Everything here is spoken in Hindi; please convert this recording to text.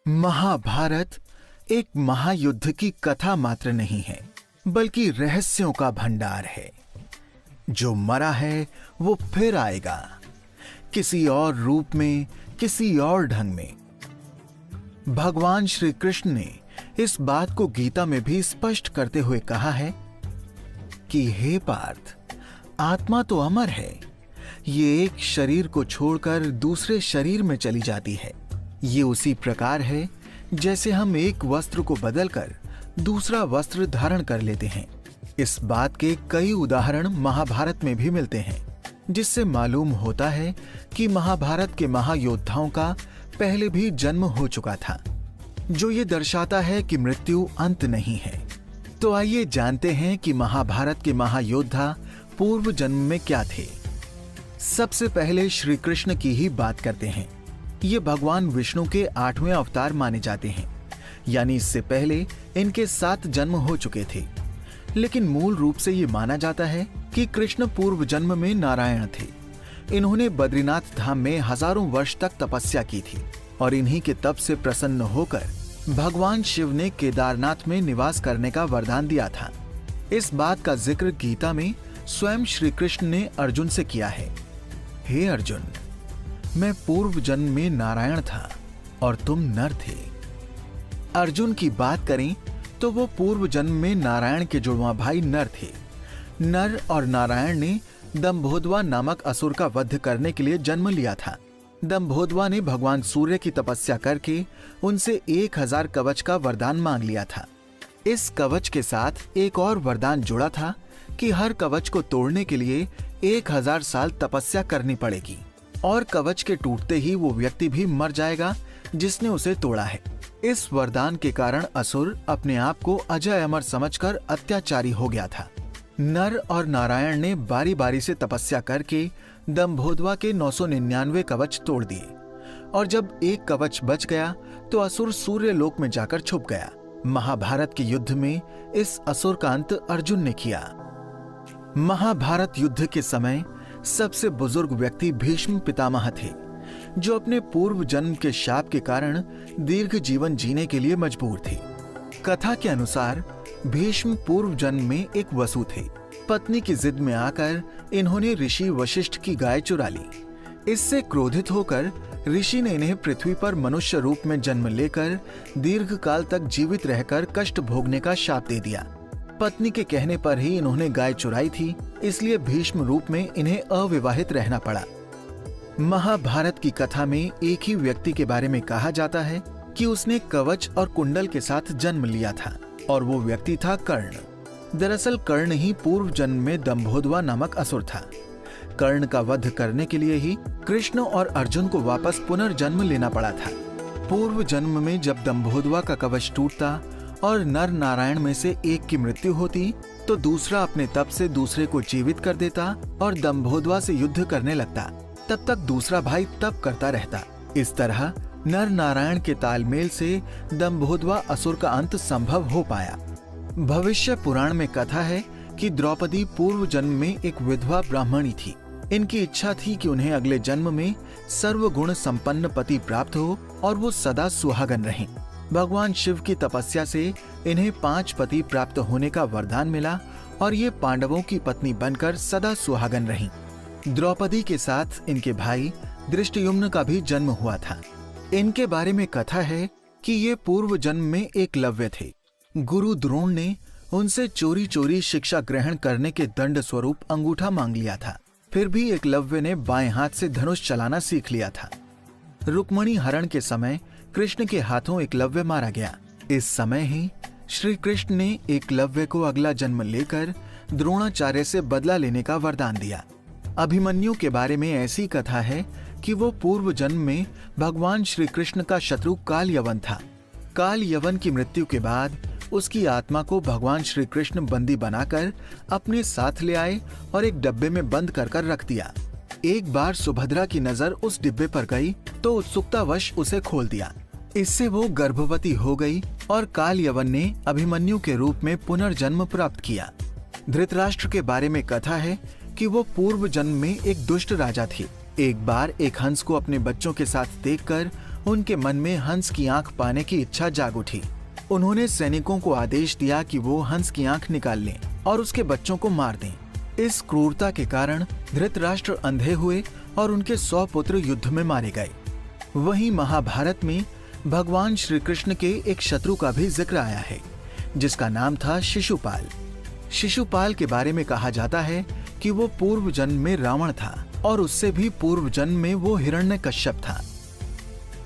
महाभारत एक महायुद्ध की कथा मात्र नहीं है, बल्कि रहस्यों का भंडार है। जो मरा है वो फिर आएगा, किसी और रूप में, किसी और ढंग में। भगवान श्री कृष्ण ने इस बात को गीता में भी स्पष्ट करते हुए कहा है कि हे पार्थ, आत्मा तो अमर है, ये एक शरीर को छोड़कर दूसरे शरीर में चली जाती है। ये उसी प्रकार है जैसे हम एक वस्त्र को बदलकर दूसरा वस्त्र धारण कर लेते हैं। इस बात के कई उदाहरण महाभारत में भी मिलते हैं, जिससे मालूम होता है कि महाभारत के महायोद्धाओं का पहले भी जन्म हो चुका था, जो ये दर्शाता है कि मृत्यु अंत नहीं है। तो आइए जानते हैं कि महाभारत के महायोद्धा पूर्व जन्म में क्या थे। सबसे पहले श्री कृष्ण की ही बात करते हैं। ये भगवान विष्णु के 8वें अवतार माने जाते हैं, यानी इससे पहले इनके 7 जन्म हो चुके थे। लेकिन मूल रूप से ये माना जाता है कि कृष्ण पूर्व जन्म में नारायण थे। इन्होंने बद्रीनाथ धाम में हजारों वर्ष तक तपस्या की थी और इन्हीं के तप से प्रसन्न होकर भगवान शिव ने केदारनाथ में निवास करने का वरदान दिया था। इस बात का जिक्र गीता में स्वयं श्री कृष्ण ने अर्जुन से किया है। हे अर्जुन, मैं पूर्व जन्म में नारायण था और तुम नर थे। अर्जुन की बात करें तो वो पूर्व जन्म में नारायण के जुड़वा भाई नर थे। नर और नारायण ने दंभोदवा नामक असुर का वध करने के लिए जन्म लिया था। दंभोदवा ने भगवान सूर्य की तपस्या करके उनसे 1000 कवच का वरदान मांग लिया था। इस कवच के साथ एक और वरदान जुड़ा था कि हर कवच को तोड़ने के लिए 1000 साल तपस्या करनी पड़ेगी और कवच के टूटते ही वो व्यक्ति भी मर जाएगा जिसने उसे तोड़ा है। इस वरदान के कारण असुर अपने आप को अजय अमर समझकर अत्याचारी हो गया था। नर और नारायण ने बारी बारी से तपस्या करके दंभोदवा के 999 कवच तोड़ दिए और जब एक कवच बच गया तो असुर सूर्य लोक में जाकर छुप गया। महाभारत के युद्ध में इस असुर का अंत अर्जुन ने किया। महाभारत युद्ध के समय सबसे बुजुर्ग व्यक्ति भीष्म पितामह थे, जो अपने पूर्व जन्म के शाप के कारण दीर्घ जीवन जीने के लिए मजबूर थे। कथा के अनुसार भीष्म पूर्व जन्म में एक वसु थे। पत्नी की जिद में आकर इन्होंने ऋषि वशिष्ठ की गाय चुरा ली। इससे क्रोधित होकर ऋषि ने इन्हें पृथ्वी पर मनुष्य रूप में जन्म लेकर दीर्घ काल तक जीवित रहकर कष्ट भोगने का शाप दे दिया। पत्नी के कहने पर ही इन्होंने गाय चुराई थी, इसलिए भीष्म रूप में इन्हें अविवाहित रहना पड़ा। महाभारत की कथा में एक ही व्यक्ति के बारे में कहा जाता है कि उसने कवच और कुंडल के साथ जन्म लिया था और वो व्यक्ति था कर्ण। दरअसल कर्ण ही पूर्व जन्म में दंभोदवा नामक असुर था। कर्ण का वध करने के लिए ही कृष्ण और अर्जुन को वापस पुनर्जन्म लेना पड़ा था। पूर्व जन्म में जब दंभोदवा का कवच टूटता और नर नारायण में से एक की मृत्यु होती तो दूसरा अपने तप से दूसरे को जीवित कर देता और दंभोदवा से युद्ध करने लगता। तब तक दूसरा भाई तप करता रहता। इस तरह नर नारायण के तालमेल से दंभोदवा असुर का अंत संभव हो पाया। भविष्य पुराण में कथा है कि द्रौपदी पूर्व जन्म में एक विधवा ब्राह्मणी थी। इनकी इच्छा थी कि उन्हें अगले जन्म में सर्वगुण संपन्न पति प्राप्त हो और वो सदा सुहागन रहें। भगवान शिव की तपस्या से इन्हें 5 पति प्राप्त होने का वरदान मिला और ये पांडवों की पत्नी बनकर सदा सुहागन रहीं। द्रौपदी के साथ इनके भाई दृष्टयुम्न का भी जन्म हुआ था। इनके बारे में कथा है कि ये पूर्व जन्म में एकलव्य थे। गुरु द्रोण ने उनसे चोरी चोरी शिक्षा ग्रहण करने के दंड स्वरूप अंगूठा मांग लिया था। फिर भी एकलव्य ने बाएं हाथ से धनुष चलाना सीख लिया था। रुक्मणी हरण के समय कृष्ण के हाथों एकलव्य मारा गया। इस समय ही श्री कृष्ण ने एकलव्य को अगला जन्म लेकर द्रोणाचार्य से बदला लेने का वरदान दिया। अभिमन्यु के बारे में ऐसी कथा है कि वो पूर्व जन्म में भगवान श्री कृष्ण का शत्रु काल यवन था। काल यवन की मृत्यु के बाद उसकी आत्मा को भगवान श्री कृष्ण बंदी बनाकर अपने साथ ले आए और एक डब्बे में बंद कर रख दिया। एक बार सुभद्रा की नजर उस डिब्बे पर गई तो उत्सुकतावश उसे खोल दिया। इससे वो गर्भवती हो गई और काल यवन ने अभिमन्यु के रूप में पुनर्जन्म प्राप्त किया। धृतराष्ट्र के बारे में कथा है कि वो पूर्व जन्म में एक दुष्ट राजा थे। एक बार एक हंस को अपने बच्चों के साथ देखकर उनके मन में हंस की आंख पाने की इच्छा जाग उठी। उन्होंने सैनिकों को आदेश दिया कि वो हंस की आंख निकाल लें और उसके बच्चों को मार दें। इस क्रूरता के कारण धृतराष्ट्र अंधे हुए और उनके 100 पुत्र युद्ध में मारे गए। वहीं महाभारत में भगवान श्री कृष्ण के एक शत्रु का भी जिक्र आया है, जिसका नाम था शिशुपाल। शिशुपाल के बारे में कहा जाता है कि वो पूर्व जन्म में रावण था और उससे भी पूर्व जन्म में वो हिरण्यकश्यप था।